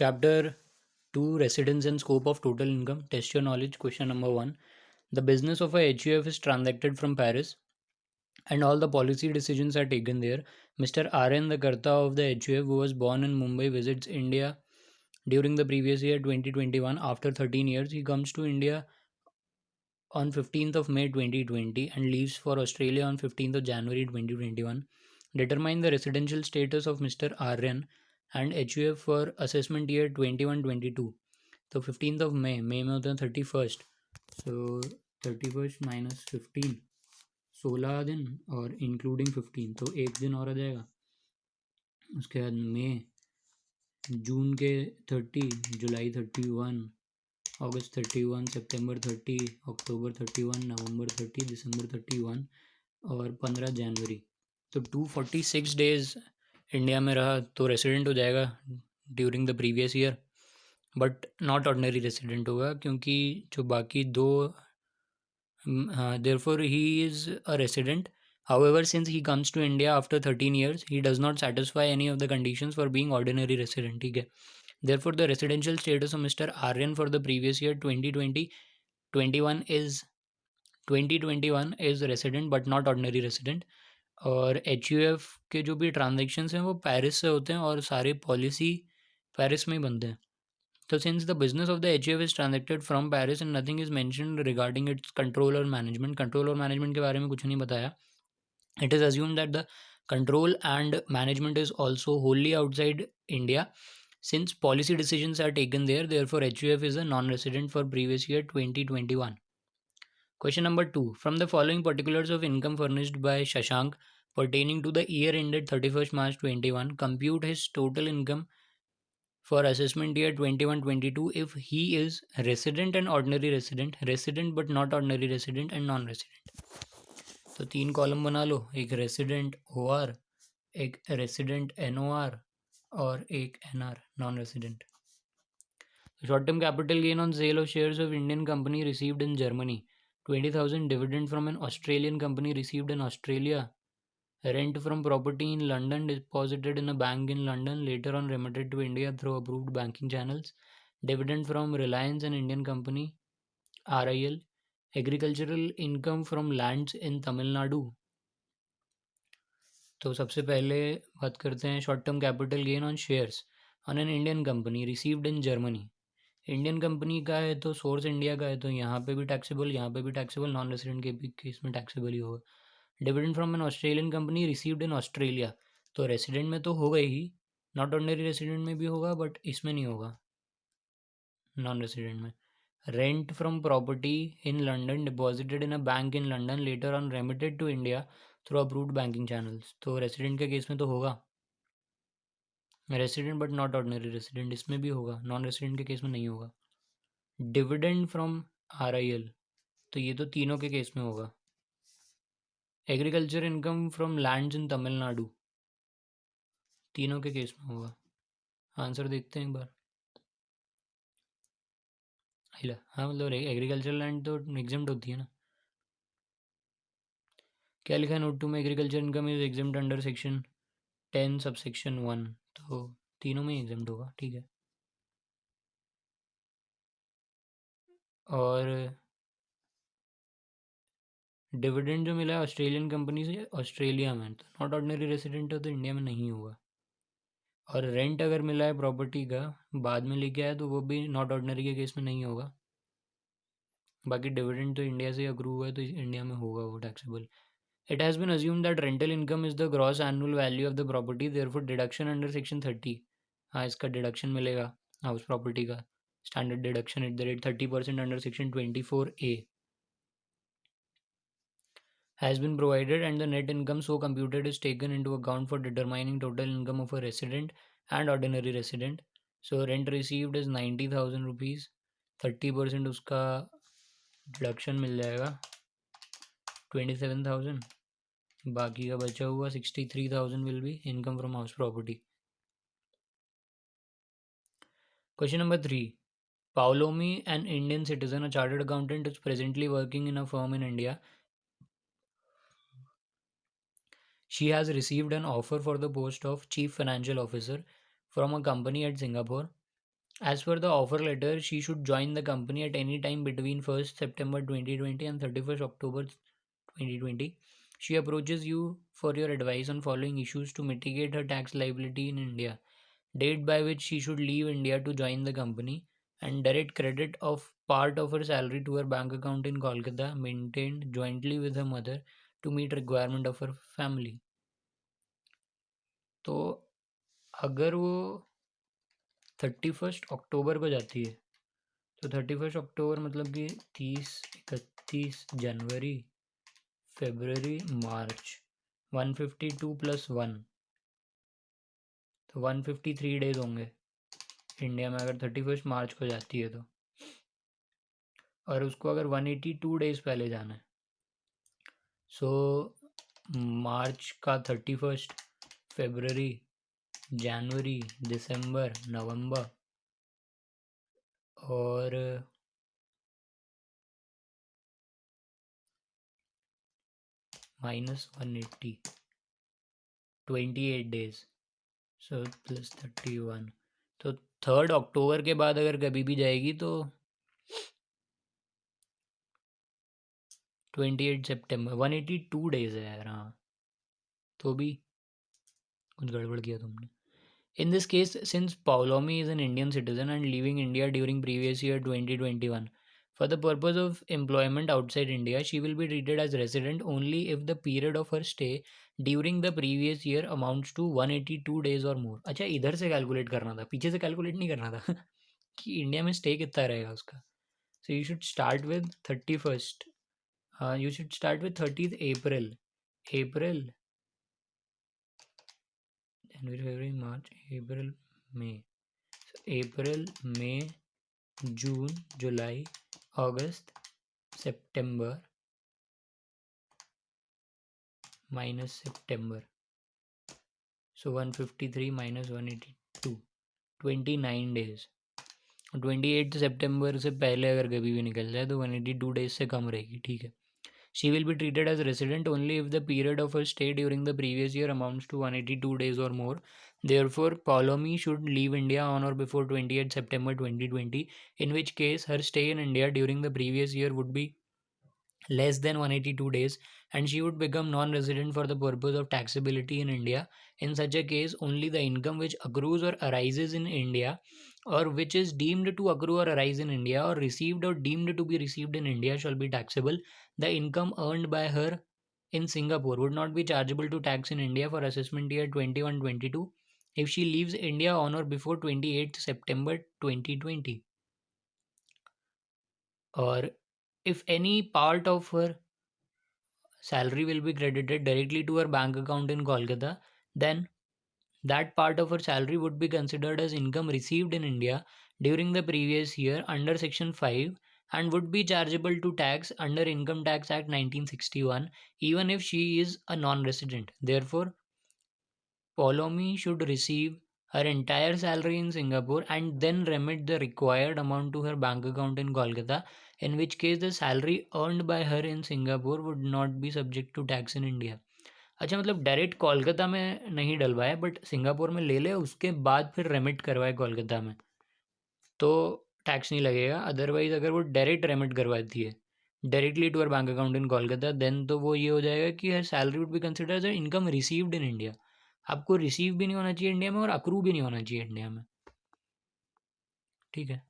Chapter 2, Residence and Scope of Total Income. Test your knowledge. Question number 1. The business of a HUF is transacted from Paris and all the policy decisions are taken there. Mr. RN, the Karta of the HUF, who was born in Mumbai, visits India during the previous year 2021. After 13 years, he comes to India on 15th of May 2020 and leaves for Australia on 15th of January 2021. Determine the residential status of Mr. RN and HUF for assessment year 21-22. तो 15th of May में होता है 31st. So 31st minus 15, 16 दिन और including 15, तो एक दिन और आ जाएगा. उसके बाद मई, जून के 30, जुलाई 31, अगस्त 31, सितंबर 30, अक्टूबर 31, नवंबर 30, दिसंबर 31 और 15 जनवरी. तो 246 डेज इंडिया में रहा तो रेसिडेंट हो जाएगा during the previous year, but not ordinary resident होगा क्योंकि जो बाकी दो, therefore he is a resident. However, since he comes to India after 13 years, he does not satisfy any of the conditions for being ordinary resident. ठीक है. Therefore, the residential status of Mr. Aryan for the previous year 2020-21 is resident but not ordinary resident. और HUF के जो भी transactions हैं वो Paris से होते हैं और सारे पॉलिसी पेरिस में ही बनते हैं. So since the business of the HUF is transacted from Paris and nothing is mentioned regarding its control or management के बारे में कुछ नहीं बताया, it is assumed that the control and management is also wholly outside India. Since policy decisions are taken there, therefore HUF is a non-resident for previous year 2021. Question number 2. From the following particulars of income furnished by Shashank pertaining to the year ended 31st March 21, compute his total income for assessment year 21-22 if he is resident and ordinary resident, resident but not ordinary resident and non-resident. तो 3 column बना लो, एक resident OR, एक resident NOR और एक NR non resident. Short term capital gain on sale of shares of Indian company received in Germany. 20,000 dividend from an Australian company received in Australia. Rent from property in London deposited in a bank in London, later on remitted to India through approved banking channels. Dividend from Reliance, an Indian company, RIL. Agricultural income from lands in Tamil Nadu. तो सबसे पहले बात करते हैं short term capital gain on shares on an Indian company received in Germany. Indian company का है तो source India का है तो यहाँ पे भी टैक्सेबल, यहाँ पे भी टैक्सेबल, नॉन रेसिडेंट के भी केस में टैक्सेबल ही होगा. Dividend from an Australian company received in Australia, तो रेसिडेंट में तो होगा ही, नॉट ऑर्डिनरी रेसिडेंट में भी होगा बट इसमें नहीं होगा, नॉन रेसिडेंट में. Rent from property in London deposited in a bank in London, later on remitted to India through approved banking channels, तो रेसिडेंट के केस में तो होगा. Resident but not ordinary resident इसमें भी होगा, नॉन रेसिडेंट के केस में नहीं होगा. डिविडेंड फ्रॉम RIL, तो ये तो तीनों के केस में होगा. Agriculture income from lands in Tamil Nadu, तीनों के केस में होगा. आंसर देखते हैं एक बार. हाँ मतलब एग्रीकल्चर लैंड तो एग्जेम्प्ट होती है ना. क्या लिखा है नोट 2 में? Agriculture income is exempt under section 10 subsection 1, तो तीनों में एग्जेम्प्ट होगा. ठीक है. और डिविडेंड जो मिला है ऑस्ट्रेलियन कंपनी से ऑस्ट्रेलिया में, तो नॉट ऑर्डिनरी रेसिडेंट है तो इंडिया में नहीं होगा. और रेंट अगर मिला है प्रॉपर्टी का बाद में लेके आया तो वो भी नॉट ऑर्डिनरी के केस में नहीं होगा. बाकी डिविडेंड तो इंडिया से अक्रू हुआ है तो इंडिया में होगा वो taxable. It has been assumed that rental income is the gross annual value of the property, therefore deduction under section 30. हाँ इसका डिडक्शन मिलेगा हाउस प्रॉपर्टी का, standard deduction at the rate 30% under section 24A has been provided and the net income so computed is taken into account for determining total income of a resident and ordinary resident. So rent received is 90,000 rupees, 30% उसका deduction मिल जाएगा 27,000, बाकी का बचा हुआ 63,000 will be income from house property. Question number 3. Paulomi, an Indian citizen, a chartered accountant, is presently working in a firm in India. She has received an offer for the post of Chief Financial Officer from a company at Singapore. As per the offer letter, she should join the company at any time between 1st September 2020 and 31st October 2020. She approaches you for your advice on following issues to mitigate her tax liability in India: date by which she should leave India to join the company, and direct credit of part of her salary to her bank account in Kolkata, maintained jointly with her mother to meet requirement of her family. तो अगर वो 31 अक्टूबर को जाती है, तो 31 अक्टूबर मतलब कि 30, 31 जनवरी, February, मार्च, 152 plus 1, तो 153 डेज होंगे इंडिया में अगर 31 मार्च को जाती है तो। और उसको अगर 182 डेज पहले जाना है, सो मार्च का 31, फेबररी, जनवरी, दिसंबर, नवंबर और -180, 28 डेज, सो प्लस 31, तो 3 अक्टूबर के बाद अगर कभी भी जाएगी तो 28 सितंबर, 182 डेज है यार। हाँ, तो भी कुछ गड़बड़ किया तुमने। In this case, since Paulomi is an Indian citizen and leaving India during previous year 2021 for the purpose of employment outside India, she will be treated as resident only if the period of her stay during the previous year amounts to 182 days or more. अच्छा, इधर से calculate करना था, पीछे से calculate नहीं करना था कि इंडिया में स्टे कितना रहेगा उसका। So you should start with 31st. You should start with 30th April. April, January, February, March, April, May. So April, May, June, July, August, September minus September. So 153 minus 182, 29 days. 28 सितंबर से पहले अगर कभी भी निकल जाए तो 182 डेज से कम रहेगी, ठीक है। She will be treated as resident only if the period of her stay during the previous year amounts to 182 days or more. Therefore, Paulomi should leave India on or before 28 September 2020, in which case her stay in India during the previous year would be less than 182 days, and she would become non-resident for the purpose of taxability in India. In such a case, only the income which accrues or arises in India, or which is deemed to accrue or arise in India, or received or deemed to be received in India, shall be taxable. The income earned by her in Singapore would not be chargeable to tax in India for assessment year 21-22 if she leaves India on or before 28th September 2020. Or if any part of her salary will be credited directly to her bank account in Kolkata, then that part of her salary would be considered as income received in India during the previous year under Section 5 and would be chargeable to tax under Income Tax Act 1961 even if she is a non resident. Therefore, Paulomi should receive her entire salary in Singapore and then remit the required amount to her bank account in Kolkata, in which case the salary earned by her in Singapore would not be subject to tax in India. अच्छा, मतलब direct Kolkata में नहीं डलवाए but Singapore में ले ले, उसके बाद फिर रेमिट करवाए कोलकाता में तो टैक्स नहीं लगेगा। अदरवाइज अगर वो डायरेक्ट रेमिट करवाती है directly to her bank account in Kolkata, then तो वो ये हो जाएगा कि her salary would be consider as income received in India. आपको रिसीव भी नहीं होना चाहिए इंडिया में और अक्रू भी नहीं होना चाहिए इंडिया में, ठीक है।